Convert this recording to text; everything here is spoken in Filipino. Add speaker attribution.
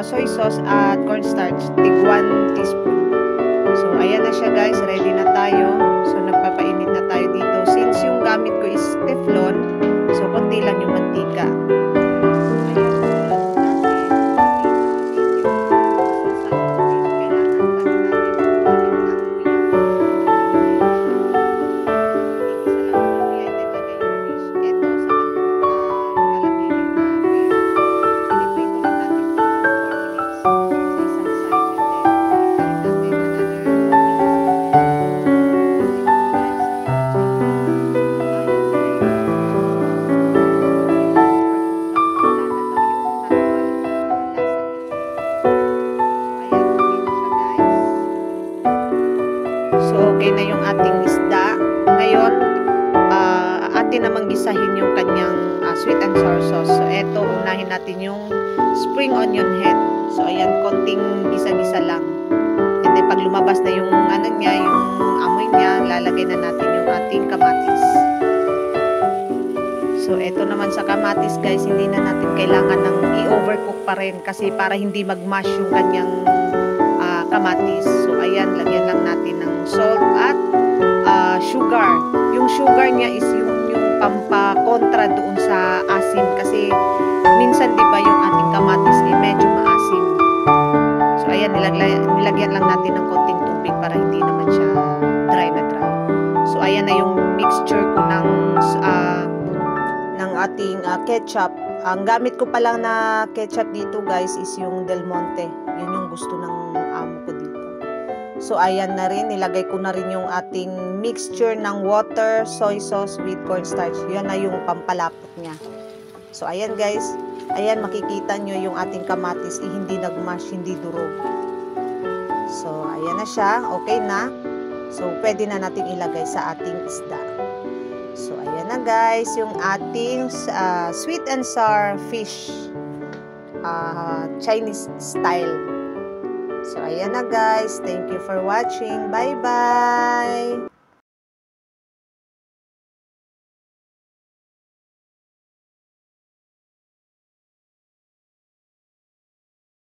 Speaker 1: soy sauce at cornstarch, tig 1 teaspoon. So, ayan na siya guys, ready na tayo. So, nagpapainit na tayo dito. Since yung gamit ko is Teflon, so konti lang yung mantika. So, okay na yung ating isda. Ngayon, atin namang gisahin yung kanyang sweet and sour sauce. So, eto, unahin natin yung spring onion head. So, ayan, konting gisa-gisa lang. And then, pag lumabas na yung ano niya, yung amoy niya, lalagay na natin yung ating kamatis. So, eto naman sa kamatis, guys, hindi na natin kailangan ng i-overcook pa rin kasi para hindi mag-mash yung kanyang kamatis. So, ayan, lagyan lang natin ng salt at sugar. Yung sugar niya is yung pampakontra doon sa asim kasi minsan 'di ba yung ating kamatis ay medyo maasim. So, ayan, nilagyan lang natin ng konting tubig para hindi naman siya dry na dry. So, ayan na yung mixture ko ng ating ketchup. Ang gamit ko pa lang na ketchup dito, guys, is yung Del Monte. Yun yung gusto ng amo ko dito. So, ayan na rin. Nilagay ko na rin yung ating mixture ng water, soy sauce with cornstarch. Yan na yung pampalapot niya. So, ayan guys. Ayan, makikita nyo yung ating kamatis. Hindi nagmash, hindi durog. So, ayan na siya. Okay na. So, pwede na natin ilagay sa ating isda. So, ayan na guys. Yung ating sweet and sour fish. Chinese style. So, ayan na guys. Thank you for watching. Bye-bye!